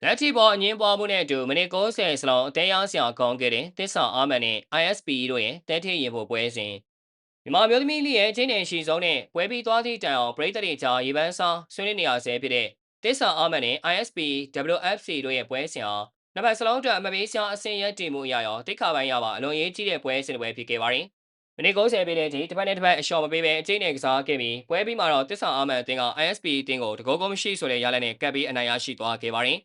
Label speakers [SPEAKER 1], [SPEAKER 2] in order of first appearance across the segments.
[SPEAKER 1] လက်ရှိပေါ်အငင်းပွားမှုနဲ့အတူမနစ်90စလုံးအသေးအားဆရာကောင်းခဲ့တဲ့တစ္ဆာအာမန်နဲ့ ISP တို့ရဲ့တက်ထည့်ရင်ဖို့ပွဲစဉ်မြန်မာမျိုးသမီးလိရဲ့ချင်းနယ်ရှိဆုံးနဲ့ပွဲပြီးသွားသည့်တိုင်အောင်ပရိသတ်တွေကြားရေပန်းစားဆွေးနွေးနေရဆဲဖြစ်တဲ့တစ္ဆာအာမန်နဲ့ ISP WFC တို့ရဲ့ပွဲစဉ်ဟာနှစ်ဖက်စလုံးအတွက်အမပေးရှားအဆင့်ရက်တည်မှုအရာရောတိတ်ခါပိုင်းရပါအလွန်ရေးကြီးတဲ့ပွဲစဉ်တွေဖြစ်ခဲ့ပါတယ်မနစ်90ပြည့်တဲ့အချိန်တစ်ဖက်နဲ့တစ်ဖက်အလျှော်မပေးဘဲအကျိတ်နဲ့ကစားခဲ့ပြီးပွဲပြီးမှာတော့တစ္ဆာအာမန်အသင်းက ISP အသင်းကိုတကောကုန်းမရှိဆိုတဲ့ရလဒ်နဲ့ကပ်ပြီးအနိုင်ရရှိသွားခဲ့ပါတယ်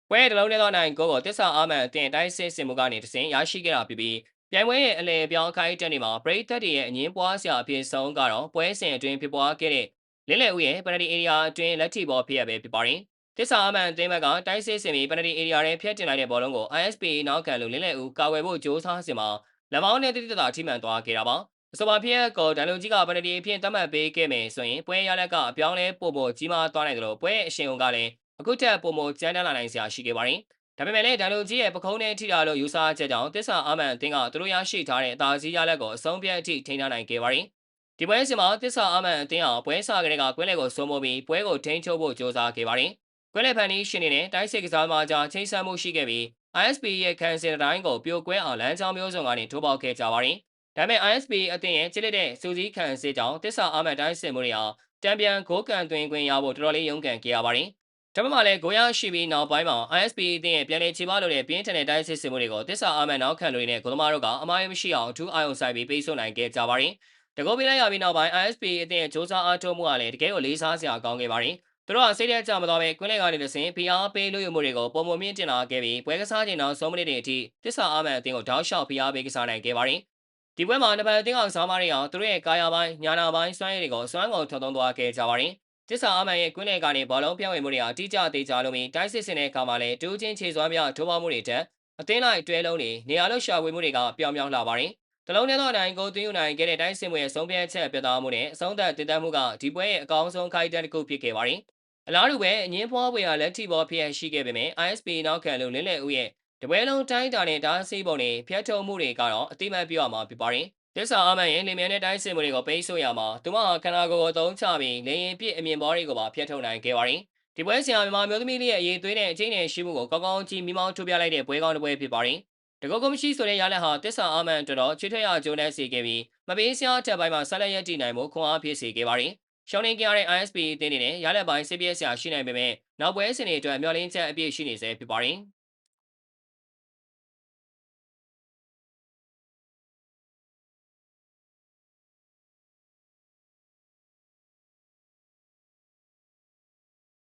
[SPEAKER 1] ပွဲတလုံးနဲ့သောနိုင်ကိုတစ္ဆာအာမန်အတင်တိုင်းစစ်စင်မှုကနေတစဉ်ရရှိခဲ့တာဖြစ်ပြီးပြိုင်ပွဲရဲ့အလဲပြောင်းခိုင်းတက်နေမှာပရိသတ်တွေရဲ့အငင်းပွားစရာအဖြစ်ဆုံးကတော့ပွဲစဉ်အတွင်းဖြစ်ပွားခဲ့တဲ့လင်းလယ်ဦးရဲ့ပနဒီအေရီယာအတွင်းလက်ထိပေါ်ဖြစ်ရပဲဖြစ်ပါတယ်တစ္ဆာအာမန်အသင်းဘက်ကတိုင်းစစ်စင်ပြီးပနဒီအေရီယာထဲဖျက်တင်လိုက်တဲ့ဘောလုံးကို ISP နောက်ခံလို့လင်းလယ်ဦးကာဝယ်ဖို့ကြိုးစားစင်မှာလက်မောင်းနဲ့တိတိတသာထိမှန်သွားခဲ့တာပါအဆိုပါဖြစ်ရပ်ကိုဒန်လုံကြီးကပနဒီအဖြစ်သတ်မှတ်ပေးခဲ့မယ်ဆိုရင်ပွဲရလဒ်ကအပြောင်းလဲပို့ဖို့ကြီးမားသွားနိုင်တယ်လို့ပွဲအရှင်ကလည်းအခုထက်ပိုမိုကြမ်းတမ်းလာနိုင်စရာရှိခဲ့ပါတယ်ဒါပေမဲ့လည်းဒန်လိုကြီးရဲ့ပခုံးနဲ့ထိတာလို့ယူဆချက်ကြောင့်တစ္ဆာအာမန်အသင်းကသူတို့ရရှိထားတဲ့အသာစီးရလက်ကိုအဆုံးဖြတ်အထိထိန်းထားနိုင်ခဲ့ပါတယ်။ဒီပွဲစဉ်မှာတစ္ဆာအာမန်အသင်းဟာပွဲစားကလေးကကွင်းလေကိုစိုးမိုးပြီးပွဲကိုထိန်းချုပ်ဖို့ကြိုးစားခဲ့ပါတယ်။ကွင်းလေဖန်နီးရှင်နေတဲ့တိုင်းစစ်ကစားသမားကြားချိန်ဆမှုရှိခဲ့ပြီး ISP ရဲ့ခံစင်တိုင်းကိုပြိုကွဲအောင်လမ်းကြောင်းမျိုးစုံကနေထိုးပေါက်ခဲ့ကြပါတယ်။ဒါပေမဲ့ ISP အသင်းရဲ့ချစ်လက်တဲ့စူးစီးခံစစ်ကြောင့်တစ္ဆာအာမန်တိုင်းစစ်မှုတွေဟာတံပြန်ဂိုးကန်သွင်းခွင့်ရဖို့တော်တော်လေးရုန်းကန်ခဲ့ရပါတယ်။ဒါပေမဲ့လည်းဂိုးရရှိပြီးနောက်ပိုင်းမှာ ISP အသင်းရဲ့ပြန်လည်ခြေပလို့တဲ့ပြင်းထန်တဲ့တိုင်းစစ်စစ်မှုတွေကိုတစ္ဆာအာမန်နောက်ခံတွေနဲ့ဂိုးသမားတို့ကအမားရမရှိအောင်အထူးအာရုံစိုက်ပြီးပေးစွနိုင်ခဲ့ကြပါတယ်။တကောပေးလိုက်ရပြီးနောက်ပိုင်း ISP အသင်းရဲ့စူးစမ်းအားထုတ်မှုကလည်းတကယ်ကိုလေးစားစရာကောင်းခဲ့ပါတယ်။သူတို့ကစိတ်ထဲကြမသွားပဲကွင်းလည်ကနေတဆင်ဖိအားပေးလို့ရမှုတွေကိုပုံမမြင့်တင်လာခဲ့ပြီးပွဲကစားချိန်နောက်ဆုံးမိနစ်တွေအထိတစ္ဆာအာမန်အသင်းကိုတောက်လျှောက်ဖိအားပေးကစားနိုင်ခဲ့ပါတယ်။ဒီပွဲမှာနံပါတ်အသင်းကစားမတွေအောင်သူတို့ရဲ့ကာယပိုင်းညာနာပိုင်းစွမ်းရည်တွေကိုစွမ်းကုန်ထုတ်သုံးသွားခဲ့ကြပါတယ်။တစ္ဆာအာမန်ရဲ့ကွင်းလည်ကနေဘောလုံးပြောင်းဝင်မှုတွေအတိအကျသေးကြလို့ပြီးတိုင်းစစ်စင်တဲ့အခါမှာလည်းတူးချင်းခြေစွမ်းပြထိုးပေါမှုတွေတက်အသင်းလိုက်တွဲလုံးတွေနေရာလို့ရှာဖွေမှုတွေကပြောင်းပြောင်းလာပါတယ်။တလုံးနဲ့တော့နိုင်ကိုသွင်းယူနိုင်ခဲ့တဲ့တိုင်းစစ်မှုရဲ့ဆုံးဖြတ်ချက်ပြတ်သားမှုနဲ့အဆုံးသတ်တည်တံ့မှုကဒီပွဲရဲ့အကောင်းဆုံးခိုက်တန်းတစ်ခုဖြစ်ခဲ့ပါတယ်။အလားတူပဲအငင်းဖွားပွေကလက်ထိပေါ်ဖြစ်ရှိခဲ့ပေမဲ့ ISP နောက်ခံလို့လင်းလယ်ဦးရဲ့တပွဲလုံးတိုင်းတာနဲ့ဓာတ်စီးပုံတွေဖျက်ထုံမှုတွေကတော့အတိမတ်ပြောရမှာဖြစ်ပါတယ်။တစ္ဆာအာမန်ရဲ့လင်မြဲတဲ့တိုင်းစစ်မှုတွေကိုပိတ်ဆို့ရမှာသူမဟာခန္ဓာကိုယ်ကိုအသုံးချပြီးလေရင်ပြစ်အမြင်ပေါ်တွေကိုပါဖျက်ထုတ်နိုင်ခဲ့ပါတယ်။ဒီပွဲစဉ်ဟာမြန်မာမျိုးသမီးလေးရဲ့အရေးသွေးတဲ့အချင်းနဲ့ရှိမှုကိုကောင်းကောင်းကြည့်မိမောင်းထုတ်ပြလိုက်တဲ့ပွဲကောင်းတစ်ပွဲဖြစ်ပါတယ်။တကောကမရှိဆိုတဲ့ရလဒ်ဟာတစ္ဆာအာမန်တော်ချွေထွက်ရကျိုးနဲ့စေခဲ့ပြီးမပေးစရာအထက်ပိုင်းမှာဆက်လက်ရည်တည်နိုင်မှုခွန်အားဖြစ်စေခဲ့ပါတယ်။ရှောင်းနေကြတဲ့ ISP အသင်းတွေနဲ့ရလက်ပိုင်းစစ်ပြည့်စရာရှိနိုင်ပေမဲ့နောက်ပွဲစဉ်တွေအတွက်မျှော်လင့်ချက်အပြည့်ရှိနေစေဖြစ်ပါတယ်။